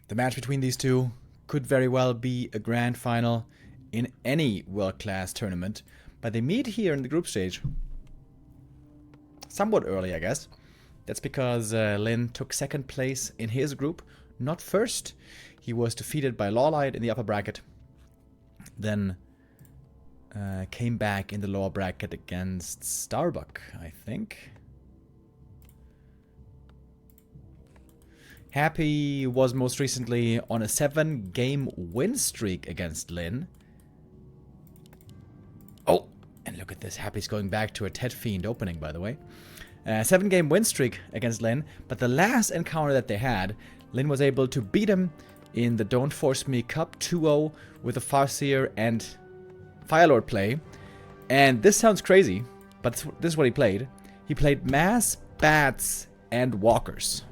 The match between these two could very well be a grand final in any world-class tournament, but they meet here in the group stage somewhat early, I guess. That's because Lin took second place in his group, not first. He was defeated by Lawlight in the upper bracket, then came back in the lower bracket against Starbuck, I think. Happy was most recently on a 7-game win streak against Lin. Oh, and look at this. Happy's going back to a Ted Fiend opening, by the way. 7-game win streak against Lin, but the last encounter that they had, Lin was able to beat him in the Don't Force Me Cup 2-0 with a CORSAIR and Firelord play. And this sounds crazy, but this is what he played. He played Mass, Bats, and Walkers.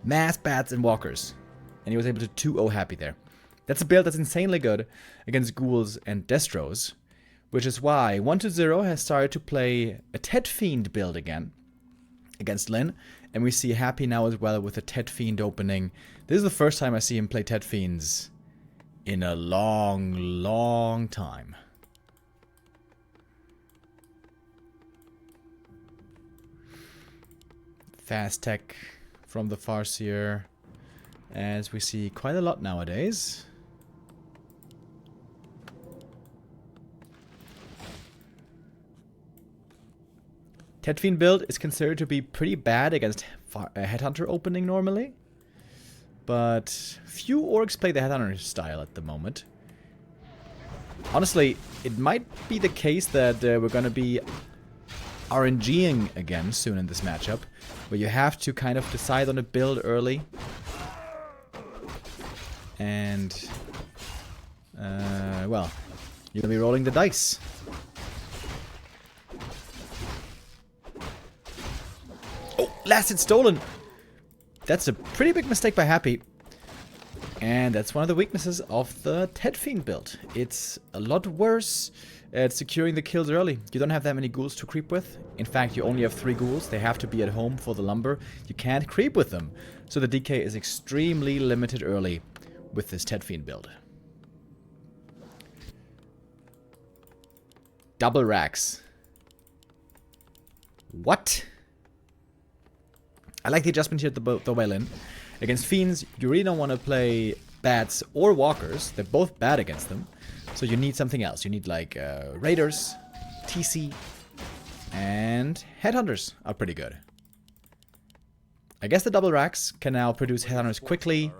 Mass, Bats, and Walkers. And he was able to 2-0 Happy there. That's a build that's insanely good against Ghouls and Destros, which is why 1-0 has started to play a Ted Fiend build again against Lin. And we see Happy now as well with a Ted Fiend opening. This is the first time I see him play Ted Fiends in a long, long time. Fast tech from the Farseer, as we see quite a lot nowadays. Ted Fiend build is considered to be pretty bad against a Headhunter opening normally, but few orcs play the Headhunter style at the moment. Honestly, it might be the case that we're going to be RNGing again soon in this matchup, where you have to kind of decide on a build early. And, well, you're going to be rolling the dice. Oh, last hit stolen! That's a pretty big mistake by Happy. And that's one of the weaknesses of the Ted Fiend build. It's a lot worse at securing the kills early. You don't have that many ghouls to creep with. In fact, you only have 3 ghouls. They have to be at home for the lumber. You can't creep with them. So the DK is extremely limited early with this Ted Fiend build. Double racks. What? I like the adjustment here at the violin. Against Fiends, you really don't want to play Bats or Walkers. They're both bad against them. So you need something else. You need like Raiders, TC, and Headhunters are pretty good. I guess the double racks can now produce Headhunters quickly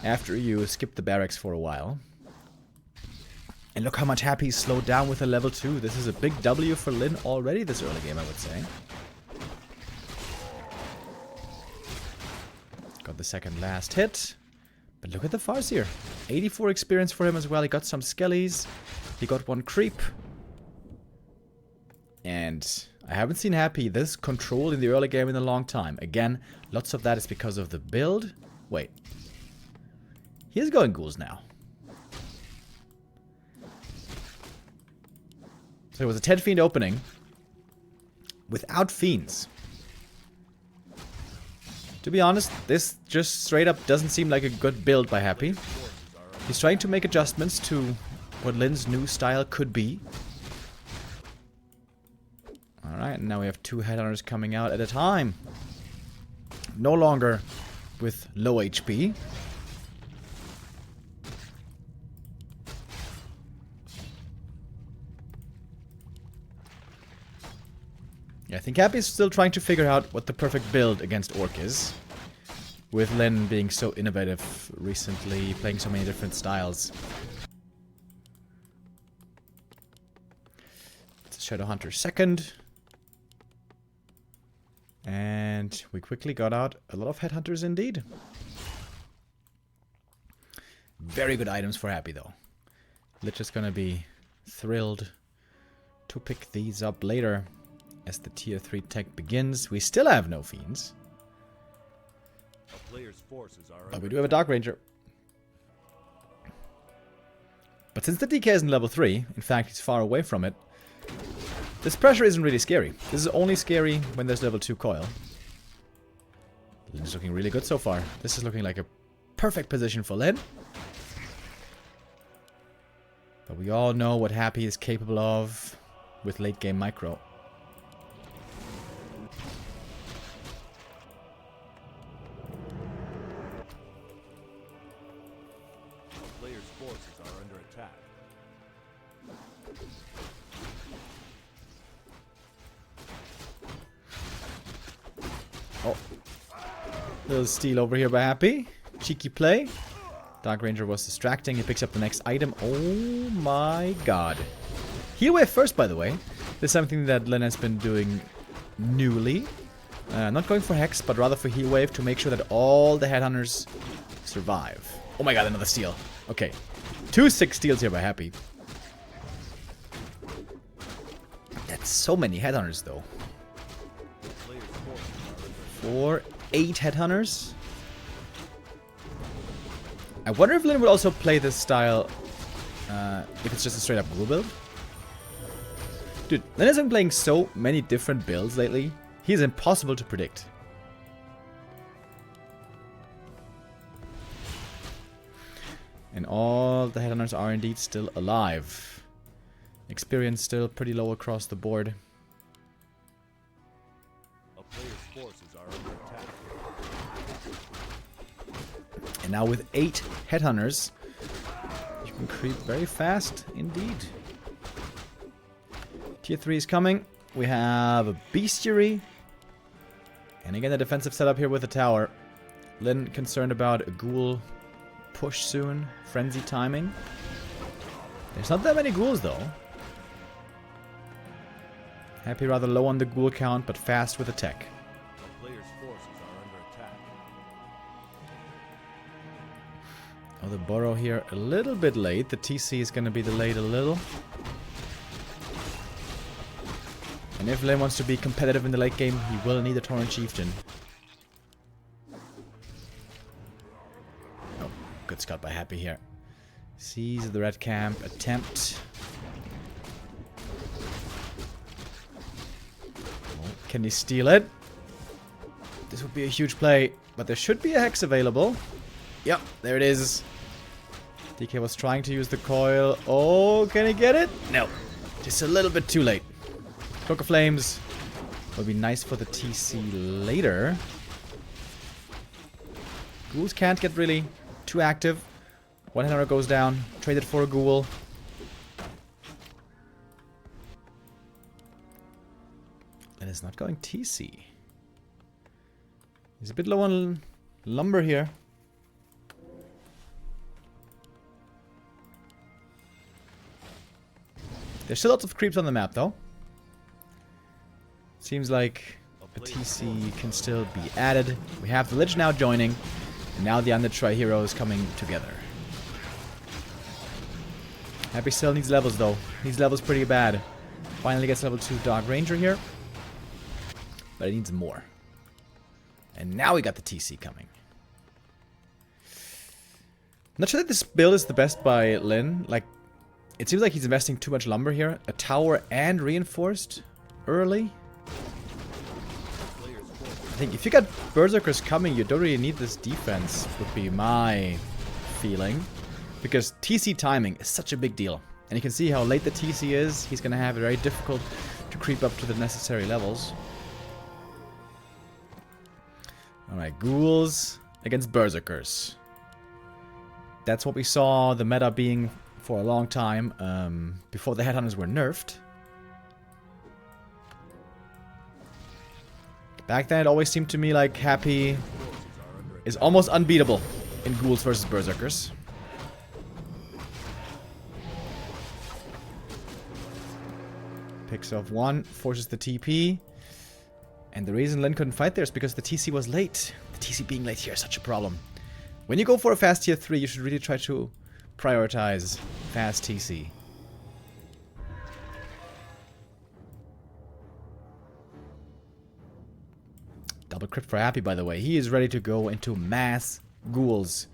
after you skip the barracks for a while. And look how much Happy's slowed down with a level 2. This is a big W for Lin already this early game, I would say. Got the second last hit. But look at the Farseer. 84 experience for him as well. He got some skellies. He got 1 creep. And I haven't seen Happy this control in the early game in a long time. Again, lots of that is because of the build. Wait. He is going ghouls now. So it was a Ted Fiend opening without Fiends. To be honest, this just straight up doesn't seem like a good build by Happy. He's trying to make adjustments to what Lin's new style could be. Alright, now we have 2 Headhunters coming out at a time. No longer with low HP. Yeah, I think Happy's still trying to figure out what the perfect build against Orc is. With Lin being so innovative recently, playing so many different styles. It's a Shadowhunter second. And we quickly got out a lot of Headhunters indeed. Very good items for Happy though. Lich is gonna be thrilled to pick these up later. As the tier 3 tech begins, we still have no Fiends. But we do have a Dark Ranger. But since the DK isn't level 3, in fact he's far away from it, this pressure isn't really scary. This is only scary when there's level 2 coil. This is looking really good so far. This is looking like a perfect position for Lin. But we all know what Happy is capable of with late game micro. Player's forces are under attack. Oh. Little steal over here by Happy. Cheeky play. Dark Ranger was distracting. He picks up the next item. Oh my god. Heal wave first, by the way. This is something that Len has been doing newly. Not going for Hex, but rather for heal wave to make sure that all the headhunters survive. Oh my god, another steal. Okay. 2 6 steals here by Happy. That's so many headhunters, though. 4, 8 headhunters. I wonder if Lin would also play this style if it's just a straight up ghoul build. Dude, Lin has been playing so many different builds lately. He is impossible to predict. And all the headhunters are indeed still alive. Experience still pretty low across the board. A player's forces are under attack. And now with 8 headhunters, you can creep very fast indeed. Tier 3 is coming. We have a bestiary. And again, the defensive setup here with the tower. Lin concerned about a ghoul push soon. Frenzy timing. There's not that many ghouls though. Happy rather low on the ghoul count, but fast with attack. A player's forces are under attack. Oh, the burrow here a little bit late. The TC is going to be delayed a little. And if Lin wants to be competitive in the late game, he will need a Torrent Chieftain. Oh, good scout by Happy here. Sees the red camp. Attempt. Oh, can he steal it? This would be a huge play, but there should be a Hex available. Yep, there it is. DK was trying to use the coil. Oh, can he get it? No. Just a little bit too late. Cloak of Flames will be nice for the TC later. Ghouls can't get really too active. One headhunter goes down. Traded for a ghoul. And it's not going TC. He's a bit low on lumber here. There's still lots of creeps on the map, though. Seems like a TC can still be added. We have the Lich now joining, and now the Undead Tri-Hero is coming together. Happy still needs levels, though. Needs levels pretty bad. Finally gets level 2 Dark Ranger here. But it needs more. And now we got the TC coming. Not sure that this build is the best by Lin. Like, it seems like he's investing too much lumber here. A tower and reinforced early. I think if you got Berserkers coming, you don't really need this defense, would be my feeling. Because TC timing is such a big deal. And you can see how late the TC is. He's going to have it very difficult to creep up to the necessary levels. Alright, ghouls against Berserkers. That's what we saw the meta being for a long time, before the headhunters were nerfed. Back then, it always seemed to me like Happy is almost unbeatable in ghouls versus Berserkers. Picks off one, forces the TP. And the reason Lin couldn't fight there is because the TC was late. The TC being late here is such a problem. When you go for a fast tier 3, you should really try to prioritize fast TC. Double crit for Happy, by the way. He is ready to go into mass ghouls.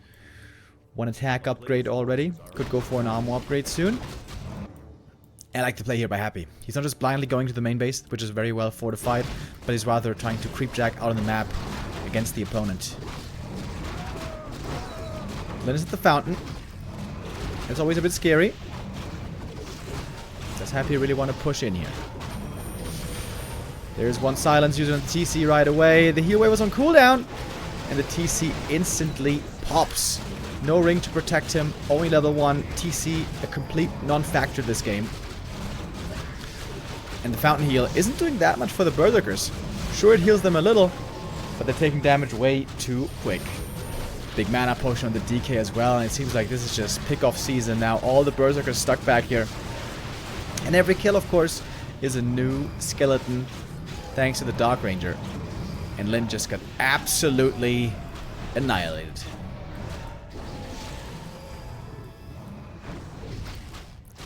One attack upgrade already. Could go for an armor upgrade soon. I like the play here by Happy. He's not just blindly going to the main base, which is very well fortified, but he's rather trying to creepjack out on the map against the opponent. Lin is at the fountain. It's always a bit scary. Does Happy really want to push in here? There's one silence using the TC right away. The heal wave was on cooldown. And the TC instantly pops. No ring to protect him. Only level 1. TC, a complete non-factor this game. And the fountain heal isn't doing that much for the Berserkers. Sure, it heals them a little, but they're taking damage way too quick. Big mana potion on the DK as well, and it seems like this is just pick-off season now. All the Berserkers stuck back here. And every kill, of course, is a new skeleton, thanks to the Dark Ranger. And Lin just got absolutely annihilated.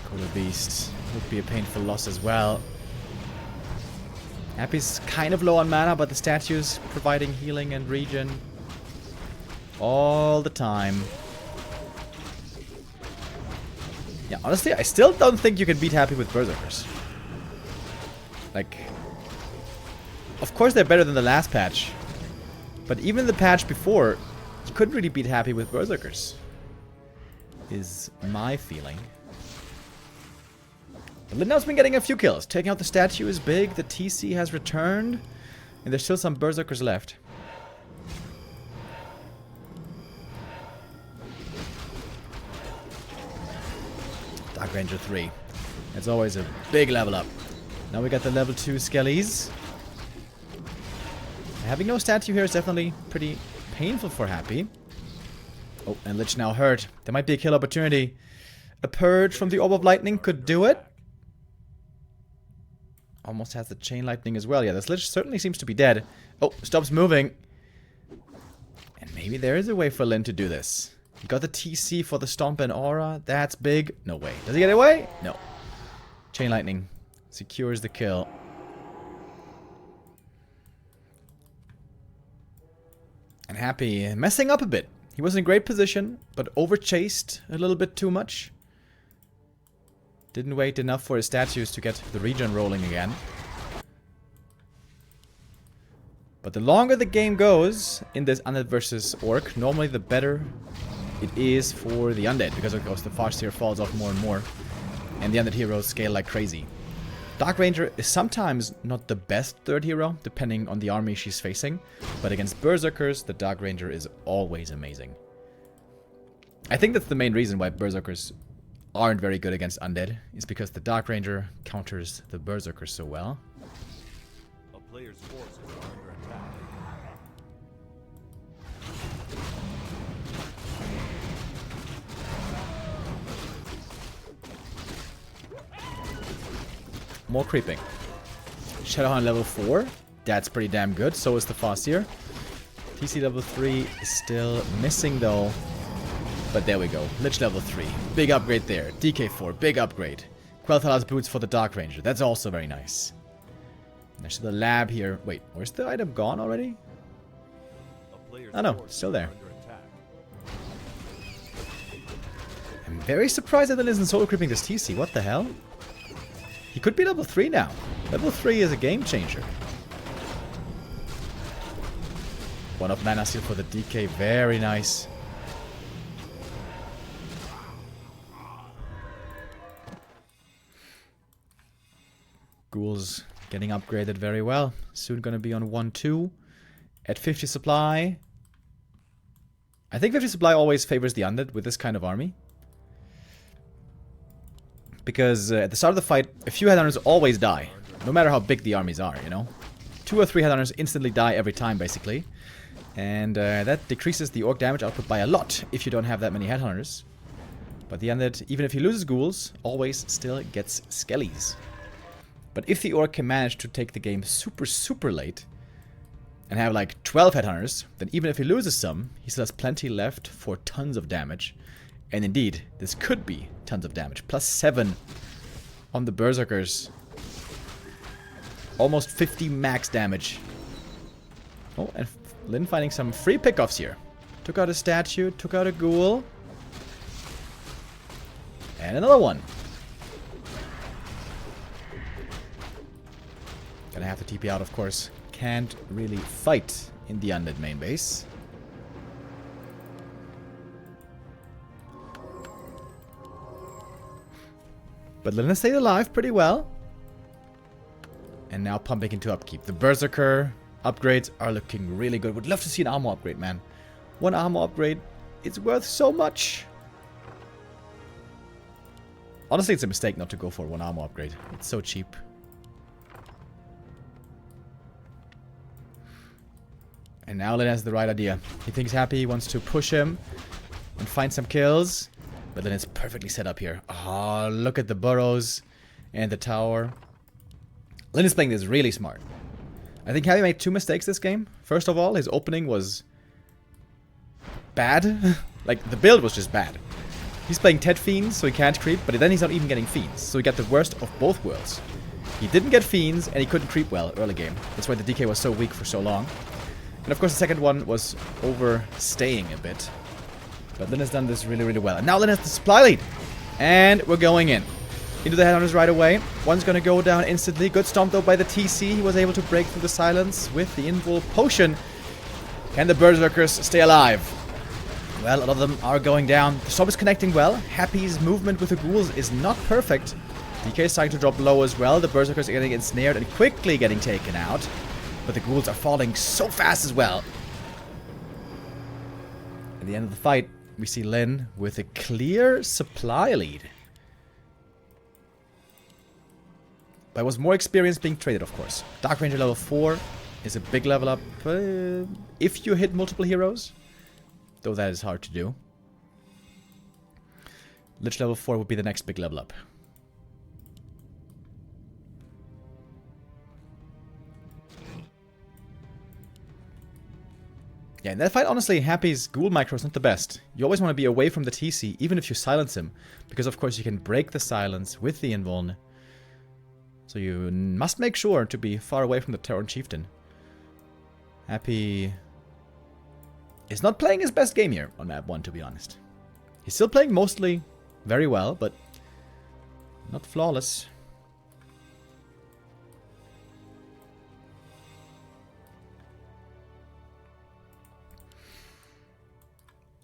Cola Beast would be a painful loss as well. Happy's kind of low on mana, but the statues providing healing and regen all the time. Yeah, honestly, I still don't think you can beat Happy with Berserkers. Like, of course they're better than the last patch, but even the patch before, you couldn't really beat Happy with Berserkers, is my feeling. But Lindau's been getting a few kills. Taking out the statue is big. The TC has returned. And there's still some Berserkers left. Dark Ranger 3. It's always a big level up. Now we got the level 2 Skellies. Having no statue here is definitely pretty painful for Happy. Oh, and Lich now hurt. There might be a kill opportunity. A Purge from the Orb of Lightning could do it. Almost has the Chain Lightning as well. Yeah, this Lich certainly seems to be dead. Oh, stops moving. And maybe there is a way for Lin to do this. He got the TC for the Stomp and Aura. That's big. No way. Does he get away? No. Chain Lightning secures the kill. And Happy messing up a bit. He was in great position, but overchased a little bit too much. Didn't wait enough for his statues to get the regen rolling again. But the longer the game goes in this Undead versus Orc, normally the better it is for the Undead, because of course the Farseer falls off more and more, and the Undead heroes scale like crazy. Dark Ranger is sometimes not the best third hero, depending on the army she's facing, but against Berserkers, the Dark Ranger is always amazing. I think that's the main reason why Berserkers aren't very good against Undead, is because the Dark Ranger counters the Berserkers so well. A player's forces are under attack. More creeping. Shadowhound level 4. That's pretty damn good. So is the Farseer. TC level 3 is still missing though. But there we go. Lich level 3. Big upgrade there. DK4. Big upgrade. Quel'Thalas boots for the Dark Ranger. That's also very nice. There's the lab here. Wait, where's the item gone already? Oh no, still there. I'm very surprised that it isn't solo creeping this TC. What the hell? He could be level 3 now. Level 3 is a game changer. One of mana seal for the DK. Very nice. Ghouls getting upgraded very well. Soon gonna be on 1-2. At 50 supply. I think 50 supply always favors the Undead with this kind of army. Because at the start of the fight, a few headhunters always die. No matter how big the armies are, you know. 2 or 3 headhunters instantly die every time, basically. And that decreases the orc damage output by a lot if you don't have that many headhunters. But the Undead, even if he loses ghouls, always still gets skellies. But if the orc can manage to take the game super late and have like 12 headhunters, then even if he loses some, he still has plenty left for tons of damage. And indeed, this could be tons of damage. +7 on the Berserkers. Almost 50 max damage. Oh, and Lin finding some free pickoffs here. Took out a statue, took out a ghoul. And another one. Gonna have to TP out, of course. Can't really fight in the Undead main base. But Lin has stayed alive pretty well. And now pumping into upkeep. The Berserker upgrades are looking really good. Would love to see an armor upgrade, man. One armor upgrade, it's worth so much. Honestly, it's a mistake not to go for one armor upgrade. It's so cheap. And now Lin has the right idea. He thinks Happy, he wants to push him and find some kills. But Lin is perfectly set up here. Oh, look at the burrows and the tower. Lin is playing this really smart. I think Happy made 2 mistakes this game. First of all, his opening was bad. Like, the build was just bad. He's playing Ted Fiends, so he can't creep, but then he's not even getting Fiends. So he got the worst of both worlds. He didn't get Fiends, and he couldn't creep well early game. That's why the DK was so weak for so long. And of course, the second one was overstaying a bit. But Lin has done this really, really well. And now Lin has the supply lead. And we're going in. Into the headhunters right away. One's gonna go down instantly. Good stomp though by the TC. He was able to break through the silence with the invul potion. Can the Berserkers stay alive? Well, a lot of them are going down. The stomp is connecting well. Happy's movement with the ghouls is not perfect. DK is starting to drop low as well. The Berserkers are getting ensnared and quickly getting taken out. But the ghouls are falling so fast as well. At the end of the fight, we see Lin with a clear supply lead. But was more experience being traded, of course. Dark Ranger level 4 is a big level up if you hit multiple heroes. Though that is hard to do. Lich level 4 would be the next big level up. Yeah, in that fight, honestly, Happy's Ghoul Micro is not the best. You always want to be away from the TC, even if you silence him. Because, of course, you can break the silence with the Invuln. So you must make sure to be far away from the Terran Chieftain. Happy is not playing his best game here on map 1, to be honest. He's still playing mostly very well, but not flawless.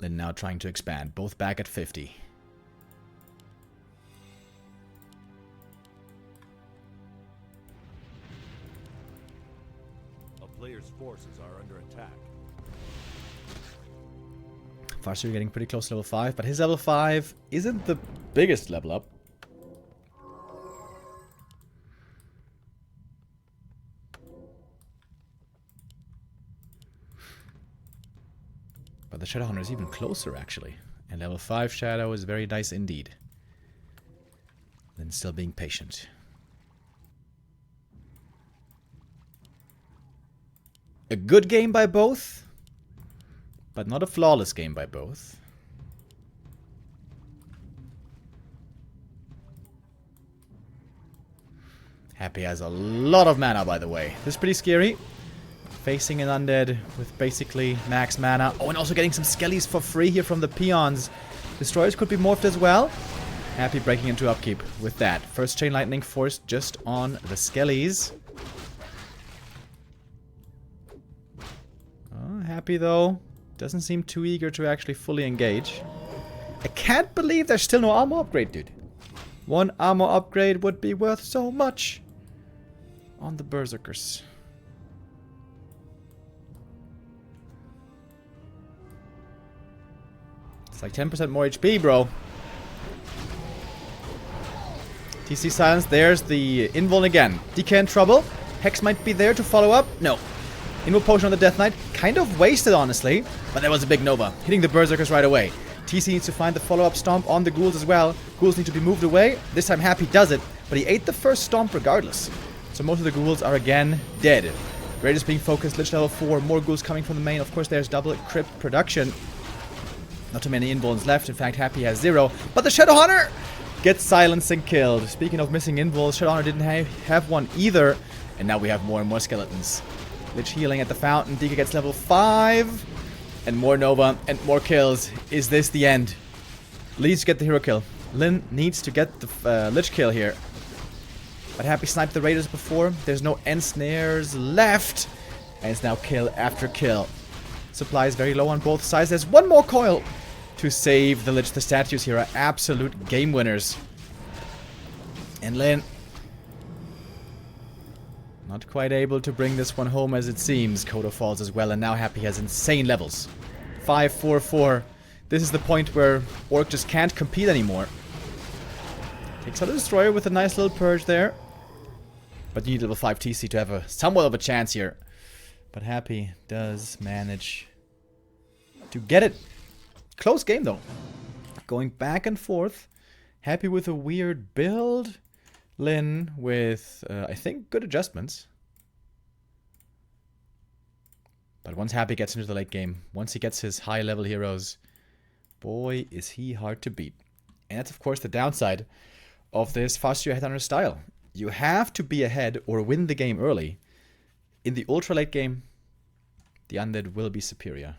Lin now trying to expand, both back at 50. A player's forces are under attack. Farseer getting pretty close to level 5, but his level 5 isn't the biggest level up. But the Shadowhunter is even closer, actually. And level 5 Shadow is very nice indeed. Then still being patient. A good game by both, but not a flawless game by both. Happy has a lot of mana, by the way. This is pretty scary. Facing an Undead with basically max mana. Oh, and also getting some skellies for free here from the peons. Destroyers could be morphed as well. Happy breaking into upkeep with that. First Chain Lightning forced just on the skellies. Oh, Happy though doesn't seem too eager to actually fully engage. I can't believe there's still no armor upgrade, dude. One armor upgrade would be worth so much on the Berserkers. It's like 10% more HP, bro. TC silence. There's the Invuln again. DK in trouble. Hex might be there to follow up. No. Invul potion on the Death Knight. Kind of wasted, honestly. But there was a big Nova. Hitting the Berserkers right away. TC needs to find the follow-up stomp on the ghouls as well. Ghouls need to be moved away. This time Happy does it. But he ate the first stomp regardless. So most of the ghouls are again dead. Raiders being focused. Lich level 4. More ghouls coming from the main. Of course, there's double crypt production. Not too many Invulns left. In fact, Happy has 0. But the Shadowhunter gets silenced and killed. Speaking of missing Invulns, Shadowhunter didn't have one either. And now we have more and more skeletons. Lich healing at the fountain. DK gets level 5. And more Nova and more kills. Is this the end? Needs to get the hero kill. Lin needs to get the Lich kill here. But Happy sniped the Raiders before. There's no ensnares left. And it's now kill after kill. Supply is very low on both sides. There's one more coil to save the Lich. The statues here are absolute game winners. And Lin, not quite able to bring this one home as it seems. Kodo falls as well, and now Happy has insane levels. 5, 4, 4. This is the point where Orc just can't compete anymore. Takes out a Destroyer with a nice little purge there. But you need level 5 TC to have a somewhat of a chance here. But Happy does manage to get it. Close game though. Going back and forth. Happy with a weird build. Lin with, I think, good adjustments. But once Happy gets into the late game, once he gets his high level heroes, boy is he hard to beat. And that's of course the downside of this fast your headhunter style. You have to be ahead or win the game early. In the ultra late game, the Undead will be superior.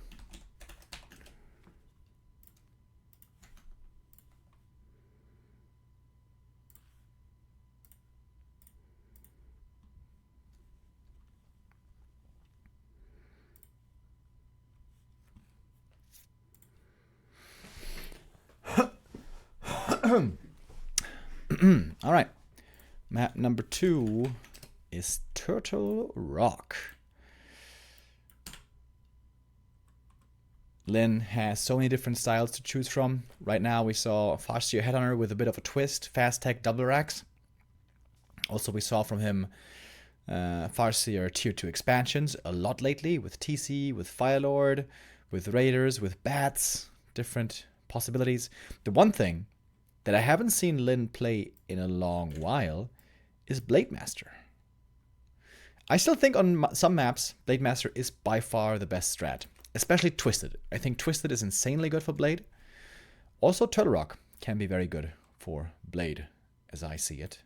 Alright. Map number 2 is Turtle Rock. Lin has so many different styles to choose from. Right now we saw Farseer Headhunter with a bit of a twist, fast tech double racks. Also we saw from him Farseer tier 2 expansions a lot lately with TC, with Firelord, with Raiders, with Bats, different possibilities. The one thing that I haven't seen Lin play in a long while is Blade Master. I still think on some maps, Blade Master is by far the best strat. Especially Twisted. I think Twisted is insanely good for Blade. Also Turtle Rock can be very good for Blade, as I see it.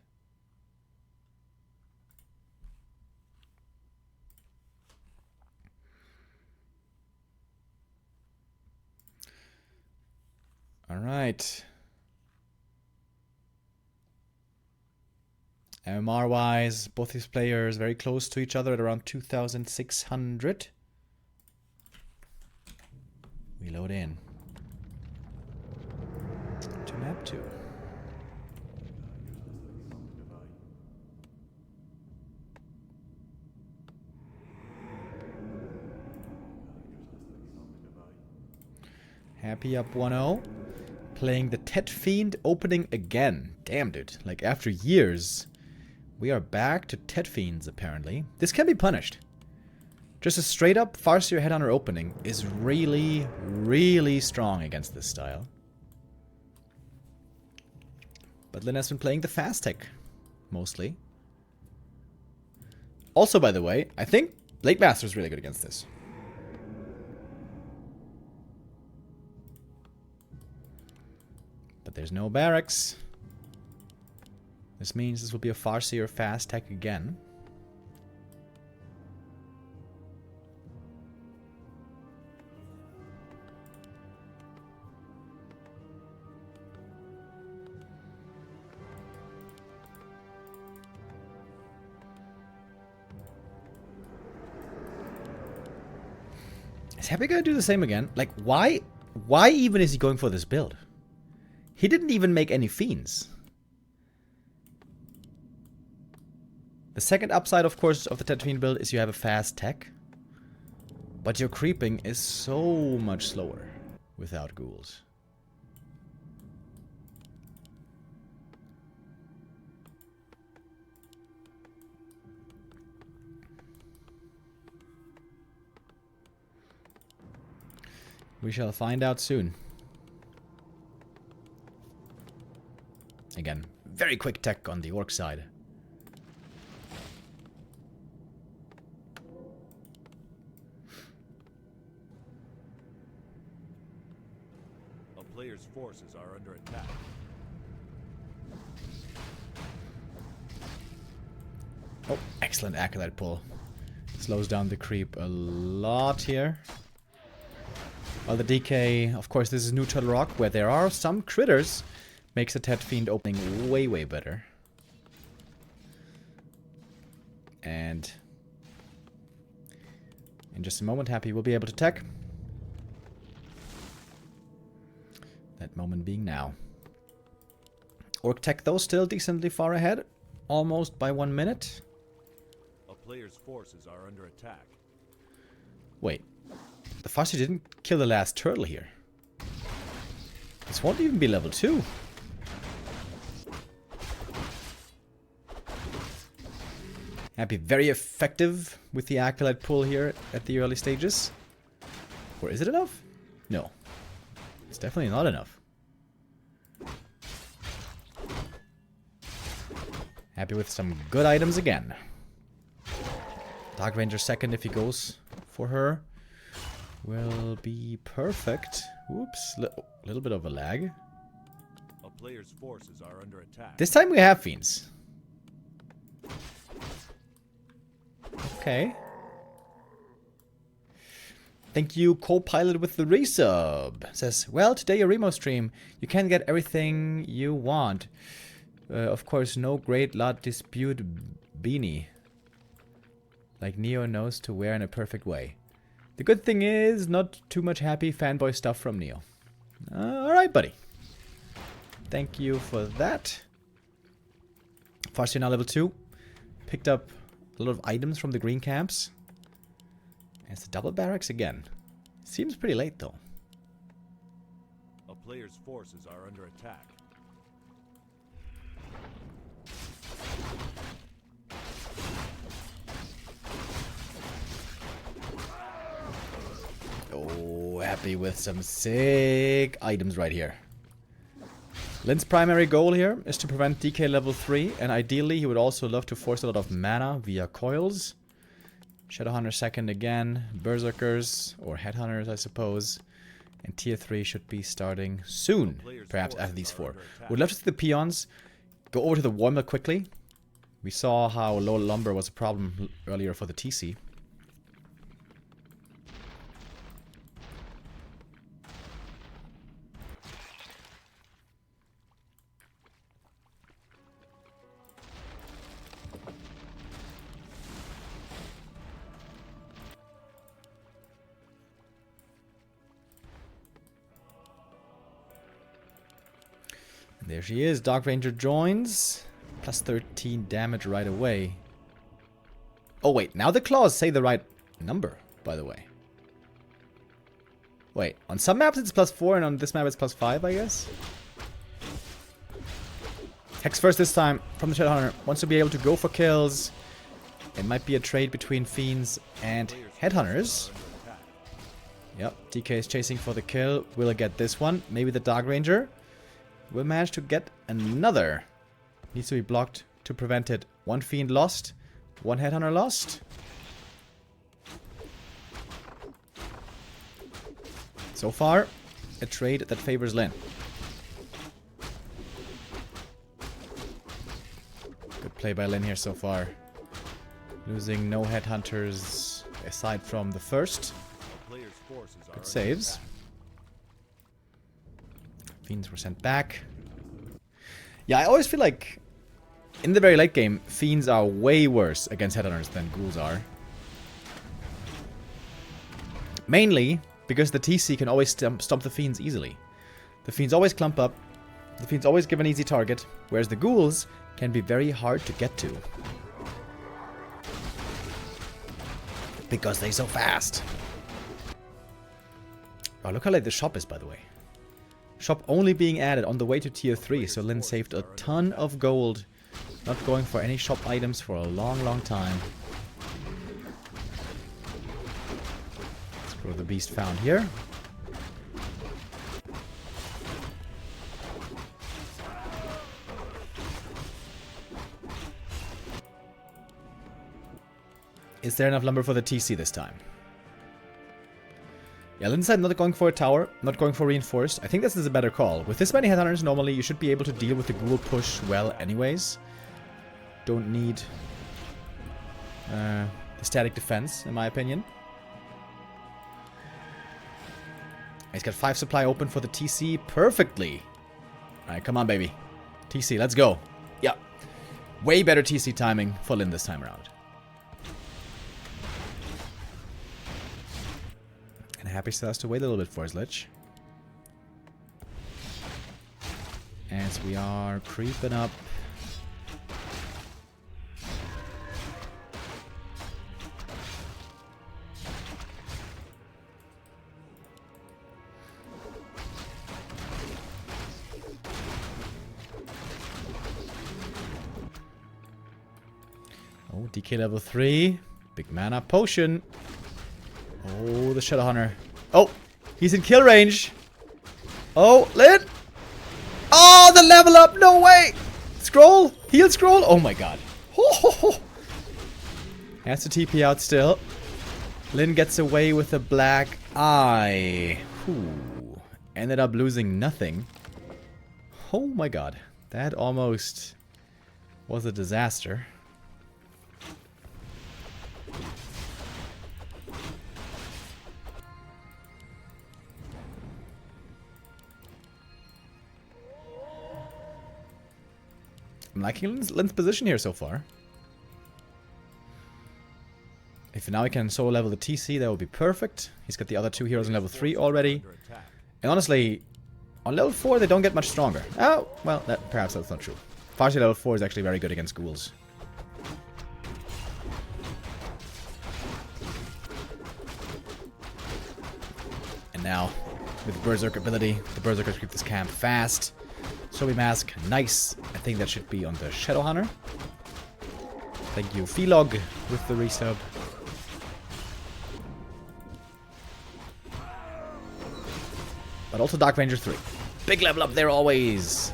Alright. MMR-wise, both these players very close to each other at around 2,600. We load in to map 2. Happy up 1-0. Playing the Tet Fiend opening again. Damn, dude. Like, after years, we are back to Tet Fiends, apparently. This can be punished. Just a straight up Farseer Headhunter opening is really, really strong against this style. But Lin has been playing the fast tech, mostly. Also, by the way, I think Blade Master is really good against this. But there's no barracks. This means this will be a Farseer fast tech again. Is Happy gonna do the same again? Like, why even is he going for this build? He didn't even make any fiends. The second upside, of course, of the Tet Fiend build is you have a fast tech. But your creeping is so much slower without ghouls. We shall find out soon. Again, very quick tech on the Orc side. A player's forces are under attack. Oh, excellent Acolyte pull. Slows down the creep a lot here. While the DK, of course, this is New Turtle Rock, where there are some critters, makes the Tet Fiend opening way, way better. And in just a moment, Happy will be able to tech. That moment being now. Orc Tech, though, still decently far ahead. Almost by 1 minute. A player's forces are under attack. Wait. The Foster didn't kill the last turtle here. This won't even be level 2. Happy, very effective with the Acolyte pull here at the early stages. Or is it enough? No. It's definitely not enough. Happy with some good items again. Dark Ranger second if he goes for her. Will be perfect. Oops, little bit of a lag. A player's forces are under attack. This time we have Fiends. Okay. Thank you, co-pilot with the resub. Says, well, today a Remo stream. You can get everything you want. Of course, no great lot dispute beanie. Like Neo knows to wear in a perfect way. The good thing is, not too much happy fanboy stuff from Neo. Alright, buddy. Thank you for that. Farsi now level 2. Picked up a lot of items from the green camps. And it's the double barracks again. Seems pretty late, though. A player's forces are under attack. Oh, happy with some sick items right here. Lin's primary goal here is to prevent DK level 3, and ideally he would also love to force a lot of mana via coils. Shadowhunter second again, Berserkers, or Headhunters I suppose. And tier 3 should be starting soon, perhaps after these 4. Would love to see the peons go over to the War Mill quickly. We saw how low lumber was a problem earlier for the TC. There she is. Dark Ranger joins. Plus 13 damage right away. Oh, wait. Now the claws say the right number, by the way. Wait. On some maps it's plus 4 and on this map it's plus 5, I guess. Hex first this time from the Shadowhunter. Wants to be able to go for kills. It might be a trade between Fiends and Headhunters. Yep. DK is chasing for the kill. Will it get this one? Maybe the Dark Ranger. We'll manage to get another. Needs to be blocked to prevent it. One Fiend lost. One Headhunter lost. So far, a trade that favors Lin. Good play by Lin here so far. Losing no Headhunters aside from the first. Good saves. Fiends were sent back. Yeah, I always feel like in the very late game, Fiends are way worse against Headhunters than Ghouls are. Mainly because the TC can always stomp the Fiends easily. The Fiends always clump up. The Fiends always give an easy target. Whereas the Ghouls can be very hard to get to. Because they're so fast. Wow, look how late the shop is, by the way. Shop only being added on the way to tier 3, so Lin saved a ton of gold. Not going for any shop items for a long, long time. Let's grow the beast found here. Is there enough lumber for the TC this time? Yeah, Lin's side not going for a tower, not going for reinforced. I think this is a better call. With this many Headhunters, normally you should be able to deal with the Ghoul push well anyways. Don't need the static defense, in my opinion. He's got 5 supply open for the TC perfectly. Alright, come on, baby. TC, let's go. Yeah. Way better TC timing for Lin this time around. And Happy still has to wait a little bit for his Lich. as we are creeping up. Oh, DK level 3. Big mana potion. Oh, the Shadowhunter. Oh, he's in kill range. Oh, Lyn. Oh, the level up. No way. Scroll. Heal scroll. Oh my god. Ho, ho, ho. Has to TP out still. Lyn gets away with a black eye. Whew. Ended up losing nothing. Oh my god. That almost was a disaster. I'm liking Lyn's position here so far. If now he can solo level the TC, that would be perfect. He's got the other 2 heroes on level 3 already. And honestly, on level 4 they don't get much stronger. Oh, well, perhaps that's not true. Farseer level 4 is actually very good against ghouls. And now, with the Berserk ability, the Berserkers keep this camp fast. Sobi Mask, nice. I think that should be on the Shadowhunter. Thank you, Philog, with the resub. But also Dark Ranger 3. Big level up there always.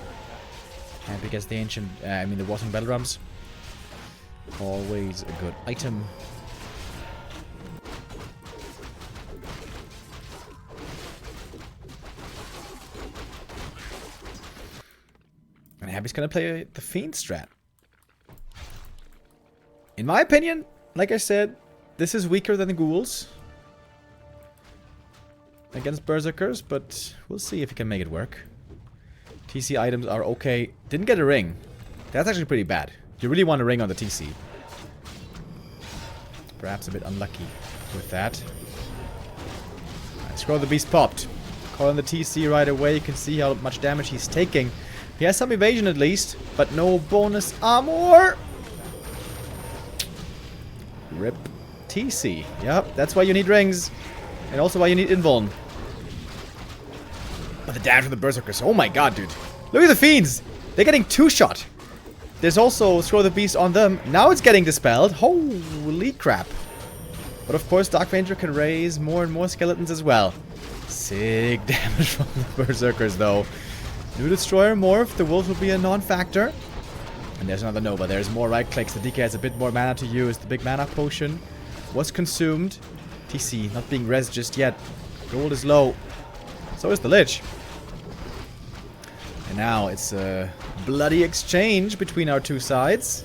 And because the ancient, the Warsong Battle Drums. Always a good item. And Happy's gonna play the Fiend strat. In my opinion, like I said, this is weaker than the ghouls against Berserkers, but we'll see if he can make it work. TC items are okay. Didn't get a ring. That's actually pretty bad. You really want a ring on the TC. Perhaps a bit unlucky with that. Scroll the Beast popped. Calling the TC right away. You can see how much damage he's taking. He has some evasion at least, but no bonus armor. Rip TC. Yep, that's why you need rings. And also why you need invuln. But the damage from the Berserkers. Oh my god, dude. Look at the Fiends. They're getting 2-shot. There's also Scroll the Beast on them. Now it's getting dispelled. Holy crap. But of course, Dark Ranger can raise more and more skeletons as well. Sick damage from the Berserkers, though. New Destroyer morph. The Wolf will be a non-factor. And there's another Nova. There's more right clicks. The DK has a bit more mana to use. The big mana potion was consumed. TC not being res just yet. Gold is low. So is the Lich. And now it's a bloody exchange between our two sides.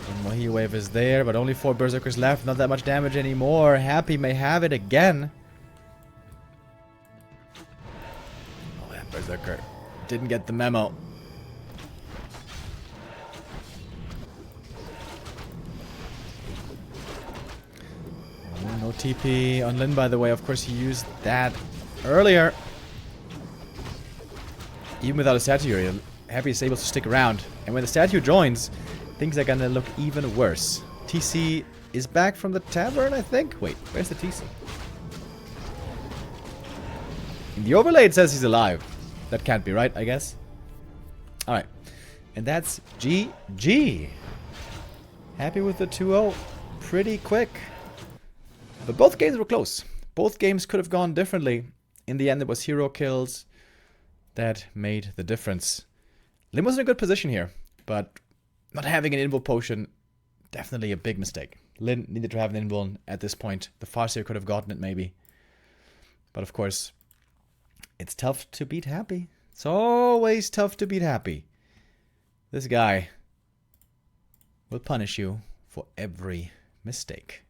One more heat wave is there, but only 4 Berserkers left. Not that much damage anymore. Happy may have it again. Oh, that Berserker didn't get the memo. Oh, no TP on Lyn, by the way. Of course, he used that earlier. Even without a statue, Happy is able to stick around. And when the statue joins, things are gonna look even worse. TC is back from the tavern, I think. Wait, where's the TC? In the overlay, it says he's alive. That can't be right, I guess. Alright. And that's GG. Happy with the 2-0. Pretty quick. But both games were close. Both games could have gone differently. In the end, it was hero kills that made the difference. Lyn was in a good position here, but not having an invul potion, definitely a big mistake. Lyn needed to have an invul at this point. The Farseer could have gotten it maybe. But of course, it's tough to beat Happy. It's always tough to beat Happy. This guy will punish you for every mistake.